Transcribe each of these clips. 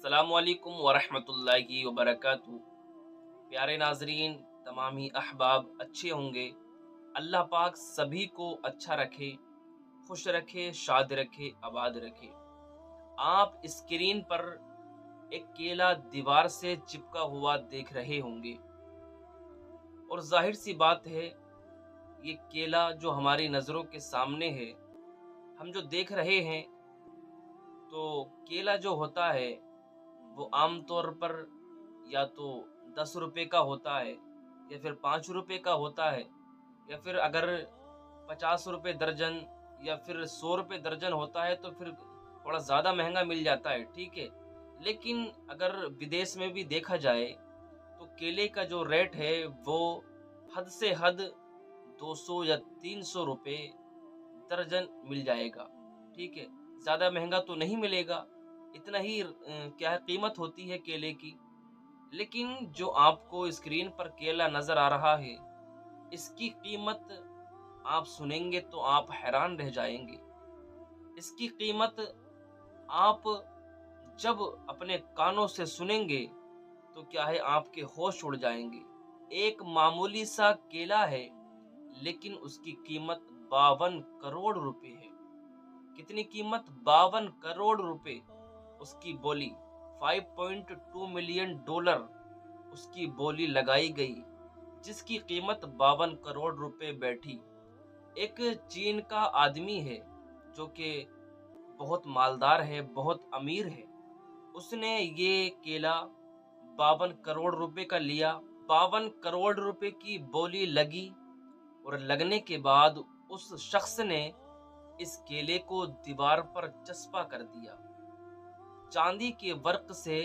अस्सलामुअलैकुम वरहमतुल्लाहि वबरकातुहू। प्यारे नाजरीन, तमाम ही अहबाब अच्छे होंगे। अल्लाह पाक सभी को अच्छा रखे, खुश रखे, शाद रखे, आबाद रखे। आप स्क्रीन पर एक केला दीवार से चिपका हुआ देख रहे होंगे और जाहिर सी बात है, ये केला जो हमारी नज़रों के सामने है, हम जो देख रहे हैं, तो केला जो होता है वो आम तौर पर या तो 10 रुपए का होता है या फिर 5 रुपए का होता है, या फिर अगर 50 रुपए दर्जन या फिर 100 रुपए दर्जन होता है तो फिर थोड़ा ज़्यादा महंगा मिल जाता है। ठीक है, लेकिन अगर विदेश में भी देखा जाए तो केले का जो रेट है वो हद से हद 200 या 300 रुपए दर्जन मिल जाएगा। ठीक है, ज़्यादा महंगा तो नहीं मिलेगा। इतना ही क्या है कीमत होती है केले की। लेकिन जो आपको स्क्रीन पर केला नज़र आ रहा है, इसकी कीमत आप सुनेंगे तो आप हैरान रह जाएंगे। इसकी कीमत आप जब अपने कानों से सुनेंगे तो क्या है आपके होश उड़ जाएंगे। एक मामूली सा केला है, लेकिन उसकी कीमत 52 करोड़ रुपए है। कितनी कीमत? 52 करोड़ रुपए उसकी बोली। 5.2 मिलियन डॉलर उसकी बोली लगाई गई, जिसकी कीमत 52 करोड़ रुपए बैठी। एक चीन का आदमी है जो कि बहुत मालदार है, बहुत अमीर है। उसने ये केला 52 करोड़ रुपए का लिया। 52 करोड़ रुपए की बोली लगी और लगने के बाद उस शख्स ने इस केले को दीवार पर चस्पा कर दिया। चांदी के वर्क से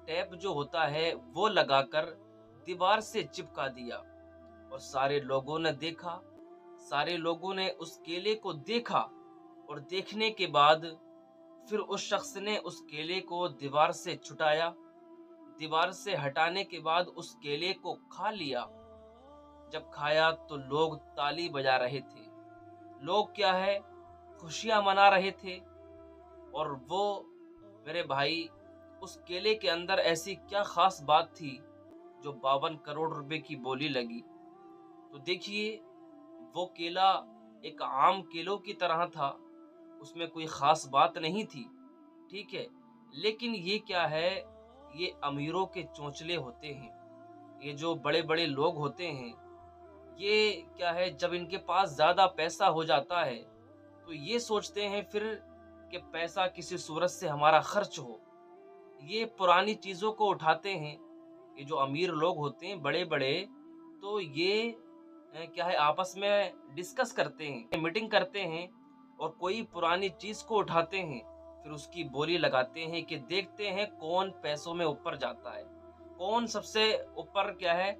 टेप जो होता है वो लगाकर दीवार से चिपका दिया और सारे लोगों ने देखा। सारे लोगों ने उस केले को देखा और देखने के बाद फिर उस शख्स ने उस केले को दीवार से छुटाया। दीवार से हटाने के बाद उस केले को खा लिया। जब खाया तो लोग ताली बजा रहे थे। लोग क्या है खुशियां मना रहे थे। और वो मेरे भाई, उस केले के अंदर ऐसी क्या खास बात थी जो 52 करोड़ रुपए की बोली लगी। तो देखिए, वो केला एक आम केलों की तरह था, उसमें कोई खास बात नहीं थी। ठीक है, लेकिन ये क्या है, ये अमीरों के चोंचले होते हैं। ये जो बड़े बड़े लोग होते हैं, ये क्या है, जब इनके पास ज्यादा पैसा हो जाता है तो ये सोचते हैं फिर कि पैसा किसी सूरत से हमारा खर्च हो। ये पुरानी चीज़ों को उठाते हैं। ये जो अमीर लोग होते हैं बड़े बड़े, तो ये क्या है आपस में डिस्कस करते हैं, मीटिंग करते हैं और कोई पुरानी चीज़ को उठाते हैं, फिर उसकी बोली लगाते हैं कि देखते हैं कौन पैसों में ऊपर जाता है, कौन सबसे ऊपर क्या है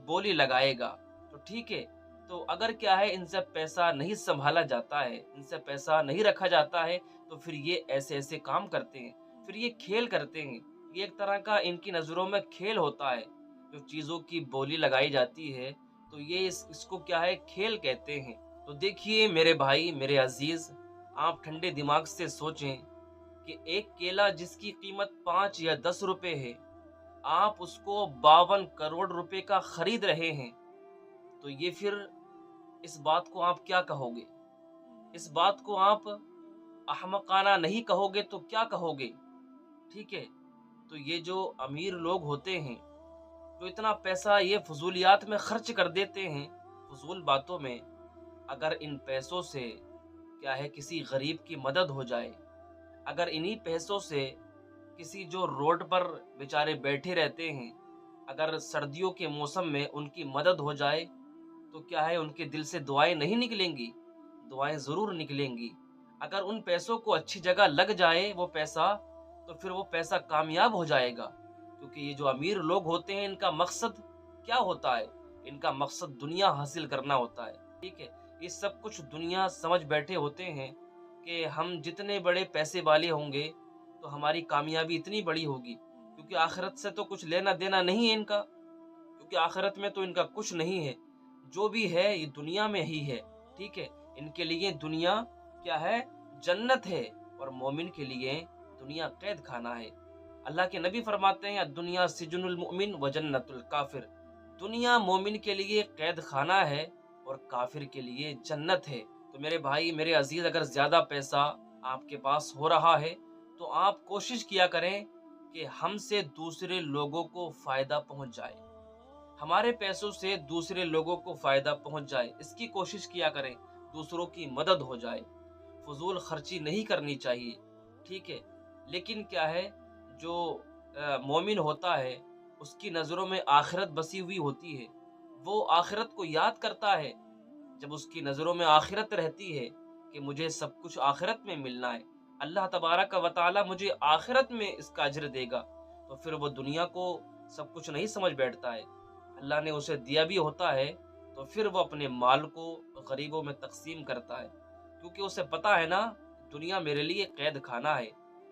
बोली लगाएगा। तो ठीक है, तो अगर क्या है इनसे पैसा नहीं संभाला जाता है, इनसे पैसा नहीं रखा जाता है, तो फिर ये ऐसे ऐसे काम करते हैं, फिर ये खेल करते हैं। ये एक तरह का इनकी नज़रों में खेल होता है। जो चीज़ों की बोली लगाई जाती है तो ये इसको क्या है खेल कहते हैं। तो देखिए मेरे भाई, मेरे अजीज, आप ठंडे दिमाग से सोचें कि एक केला जिसकी कीमत 5 या 10 रुपए है, आप उसको 52 करोड़ रुपए का खरीद रहे हैं। तो ये फिर इस बात को आप क्या कहोगे? इस बात को आप अहमकाना नहीं कहोगे तो क्या कहोगे? ठीक है, तो ये जो अमीर लोग होते हैं, जो इतना पैसा ये फजूलियात में खर्च कर देते हैं, फजूल बातों में, अगर इन पैसों से क्या है किसी गरीब की मदद हो जाए, अगर इन्हीं पैसों से किसी जो रोड पर बेचारे बैठे रहते हैं, अगर सर्दियों के मौसम में उनकी मदद हो जाए, तो क्या है उनके दिल से दुआएं नहीं निकलेंगी? दुआएं ज़रूर निकलेंगी। अगर उन पैसों को अच्छी जगह लग जाए वो पैसा, तो फिर वो पैसा कामयाब हो जाएगा। क्योंकि ये जो अमीर लोग होते हैं, इनका मकसद क्या होता है? इनका मकसद दुनिया हासिल करना होता है। ठीक है, ये सब कुछ दुनिया समझ बैठे होते हैं कि हम जितने बड़े पैसे वाले होंगे तो हमारी कामयाबी इतनी बड़ी होगी, क्योंकि आखिरत से तो कुछ लेना देना नहीं है इनका, क्योंकि आखिरत में तो इनका कुछ नहीं है। जो भी है ये दुनिया में ही है। ठीक है, इनके लिए दुनिया क्या है, जन्नत है, और मोमिन के लिए दुनिया कैद खाना है। अल्लाह के नबी फरमाते हैं दुनिया सिजनुल मुमिन व जन्नतुल काफिर, दुनिया मोमिन के लिए कैद खाना है और काफिर के लिए जन्नत है। तो मेरे भाई मेरे अजीज, अगर ज़्यादा पैसा आपके पास हो रहा है तो आप कोशिश किया करें कि हमसे दूसरे लोगों को फ़ायदा पहुंच जाए, हमारे पैसों से दूसरे लोगों को फ़ायदा पहुंच जाए, इसकी कोशिश किया करें, दूसरों की मदद हो जाए। फजूल खर्ची नहीं करनी चाहिए, ठीक है। लेकिन क्या है, जो मोमिन होता है उसकी नज़रों में आखिरत बसी हुई होती है, वो आखिरत को याद करता है। जब उसकी नज़रों में आखिरत रहती है कि मुझे सब कुछ आखिरत में मिलना है, अल्लाह तबारक व तआला मुझे आखिरत में इसका अजर देगा, तो फिर वो दुनिया को सब कुछ नहीं समझ बैठता है। अल्लाह ने उसे दिया भी होता है तो फिर वो अपने माल को गरीबों में तकसीम करता है, क्योंकि उसे पता है ना, दुनिया मेरे लिए कैद खाना है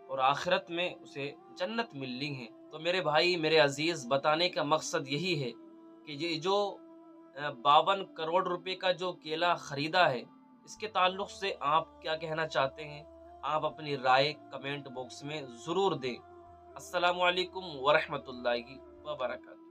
और आखिरत में उसे जन्नत मिलनी है। तो मेरे भाई मेरे अजीज, बताने का मकसद यही है कि ये जो 52 करोड़ रुपए का जो केला खरीदा है, इसके ताल्लुक से आप क्या कहना चाहते हैं? आप अपनी राय कमेंट बॉक्स में ज़रूर दें। अस्सलामु अलैकुम वरहमतुल्लाहि वबरकातुहू।